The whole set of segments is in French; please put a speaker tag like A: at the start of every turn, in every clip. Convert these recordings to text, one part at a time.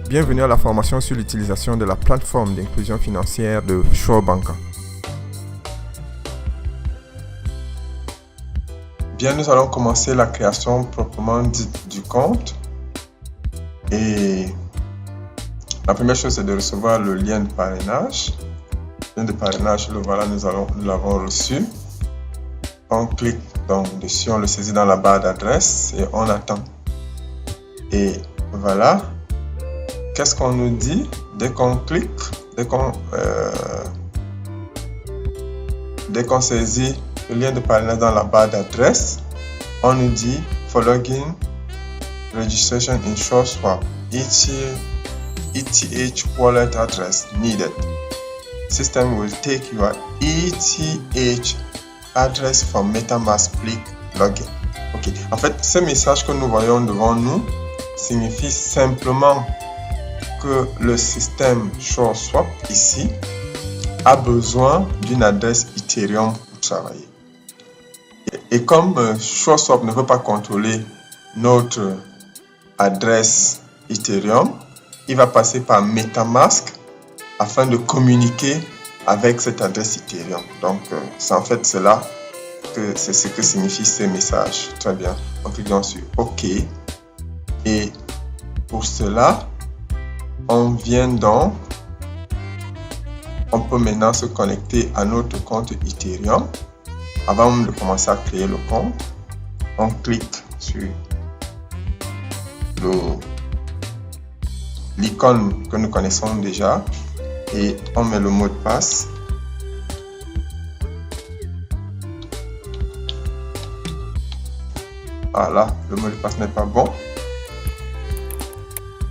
A: Bienvenue à la formation sur l'utilisation de la plateforme d'inclusion financière de Shore Banka. Bien, nous allons commencer la création proprement dite du compte. Et la première chose, c'est de recevoir le lien de parrainage. Le lien de parrainage, le voilà, nous l'avons reçu. On clique donc dessus, on le saisit dans la barre d'adresse et on attend. Et voilà. Qu'est-ce qu'on nous dit dès qu'on clique, dès qu'on saisit le lien de parrainage dans la barre d'adresse, on nous dit for login registration in SureSwap, ETH wallet address needed. System will take your ETH address from MetaMask, click login. Ok. En fait, ce message que nous voyons devant nous signifie simplement que le système SureSwap ici a besoin d'une adresse Ethereum pour travailler. Et comme SureSwap ne veut pas contrôler notre adresse Ethereum, il va passer par MetaMask afin de communiquer avec cette adresse Ethereum. Donc, c'est en fait cela que c'est ce que signifie ce message. Très bien. On clique donc sur OK. Et pour cela, on peut maintenant se connecter à notre compte Ethereum. Avant même de commencer à créer le compte, on clique sur l'icône que nous connaissons déjà et on met le mot de passe. Voilà, le mot de passe n'est pas bon.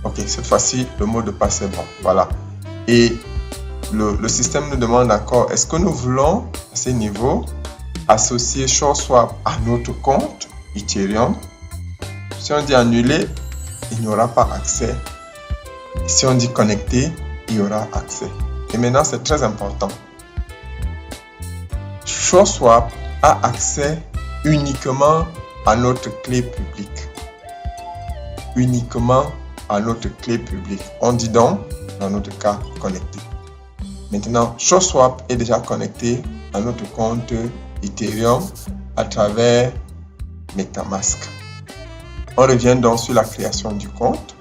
A: Ok, cette fois-ci, le mot de passe est bon. Voilà. Et le système nous demande encore, est-ce que nous voulons, à ce niveau, associer SureSwap à notre compte Ethereum? Si on dit annuler, il n'y aura pas accès. Si on dit connecter, il y aura accès. Et maintenant, c'est très important. SureSwap a accès uniquement à notre clé publique. Uniquement à notre clé publique. On dit donc, dans notre cas, connecté. Maintenant, SureSwap est déjà connecté à notre compte Ethereum à travers MetaMask. On revient donc sur la création du compte.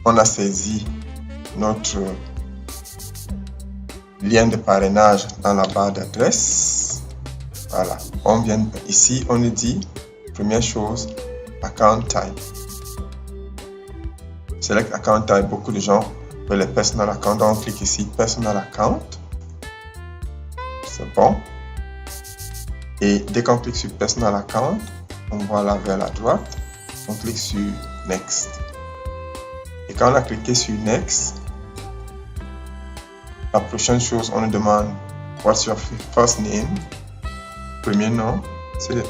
A: On a saisi notre lien de parrainage dans la barre d'adresse. Voilà. On vient ici, on nous dit, première chose, account type. Select account type, beaucoup de gens veulent les personal account. Donc on clique ici, personal account. C'est bon. Et dès qu'on clique sur personal account, on voit là vers la droite, on clique sur next. Et quand on a cliqué sur next, la prochaine chose, on nous demande what's your first name. Premier nom, c'est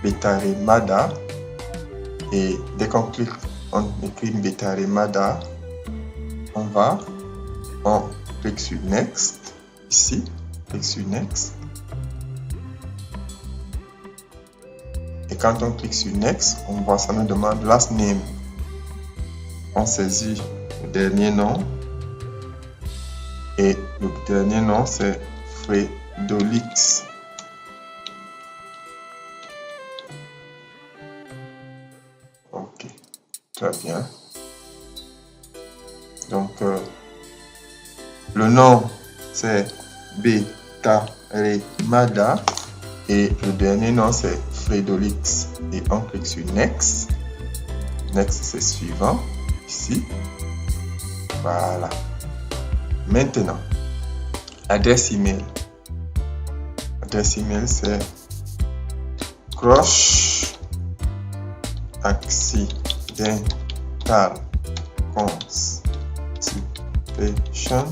A: Betaremada. Et dès qu'on clique, on écrit Betaremada, on clique sur next. Ici, clique sur next. Et quand on clique sur next, on voit ça nous demande last name. On saisit le dernier nom. Et le dernier nom, c'est Fredolix. Ok, très bien. Donc, le nom, c'est Betaremada. Et le dernier nom, c'est Fredolix. Et on clique sur Next. Next, c'est suivant. Ici. Voilà. Maintenant, adresse email. Adresse email, c'est Crush Accidental Constipation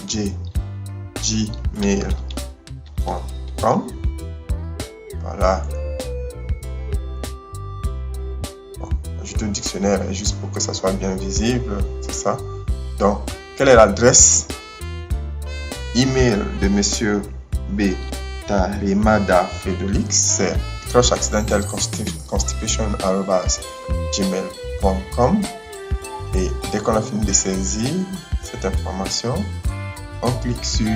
A: @gmail.com. Voilà. Bon, ajoute un dictionnaire juste pour que ça soit bien visible. C'est ça. Donc, quelle est l'adresse email de monsieur Betaremada Fredolix? C'est clocheaccidentalconstipation@gmail.com. Et dès qu'on a fini de saisir cette information, on clique sur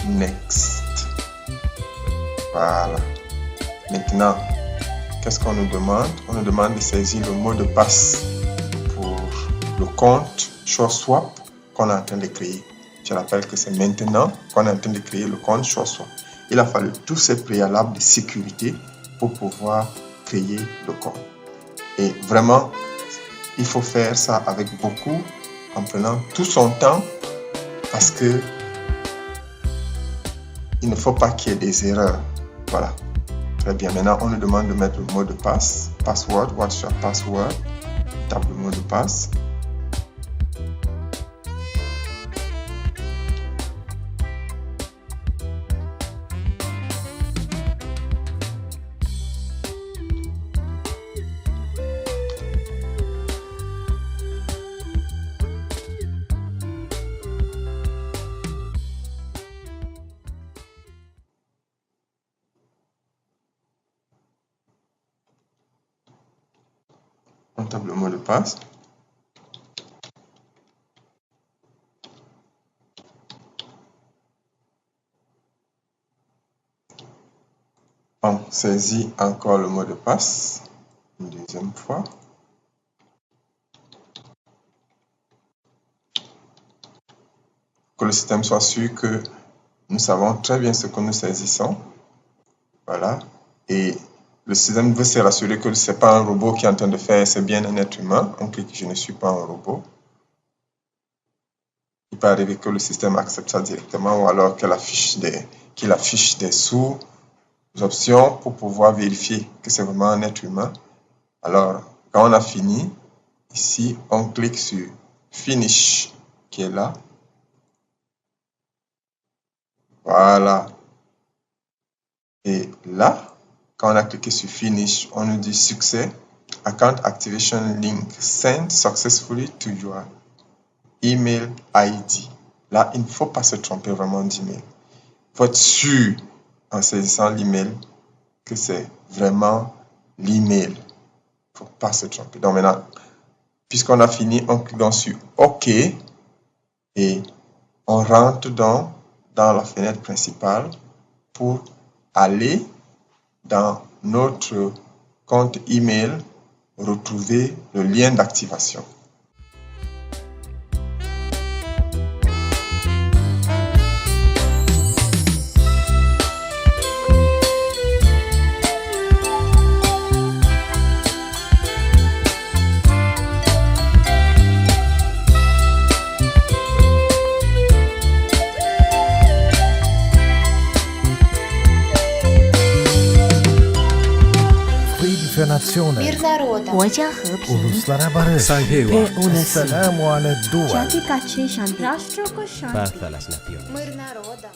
A: Next. Voilà. Maintenant, qu'est-ce qu'on nous demande? On nous demande de saisir le mot de passe pour le compte SureSwap qu'on est en train de créer. Je rappelle que c'est maintenant qu'on est en train de créer le compte SureSwap. Il a fallu tous ces préalables de sécurité pour pouvoir créer le compte. Et vraiment, il faut faire ça avec beaucoup, en prenant tout son temps, parce que il ne faut pas qu'il y ait des erreurs. Voilà. Très bien. Maintenant, on nous demande de mettre le mot de passe. Password. What's your password? Tape le mot de passe. On tape le mot de passe. On saisit encore le mot de passe une deuxième fois. Que le système soit sûr que nous savons très bien ce que nous saisissons. Voilà. Et le système veut se rassurer que ce n'est pas un robot qui est en train de faire, c'est bien un être humain. On clique, je ne suis pas un robot. Il peut arriver que le système accepte ça directement ou alors qu'il affiche des sous-options pour pouvoir vérifier que c'est vraiment un être humain. Alors, quand on a fini, ici, on clique sur Finish qui est là. Voilà. Et là, quand on a cliqué sur Finish, on nous dit succès. Account activation link sent successfully to your email ID. Là, il ne faut pas se tromper vraiment d'email. Il faut être sûr, en saisissant l'email, que c'est vraiment l'email. Il ne faut pas se tromper. Donc maintenant, puisqu'on a fini, on clique donc sur OK et on rentre dans la fenêtre principale pour aller dans notre compte email, retrouver le lien d'activation.
B: für Nationen,
C: Мир народа.
D: 国家和平，
B: uluslara barış,
E: Sahiwa.
B: Assalamu ala dual.
D: Jati Kache Shanti.
E: Paz a las naciones.
C: Мир народа.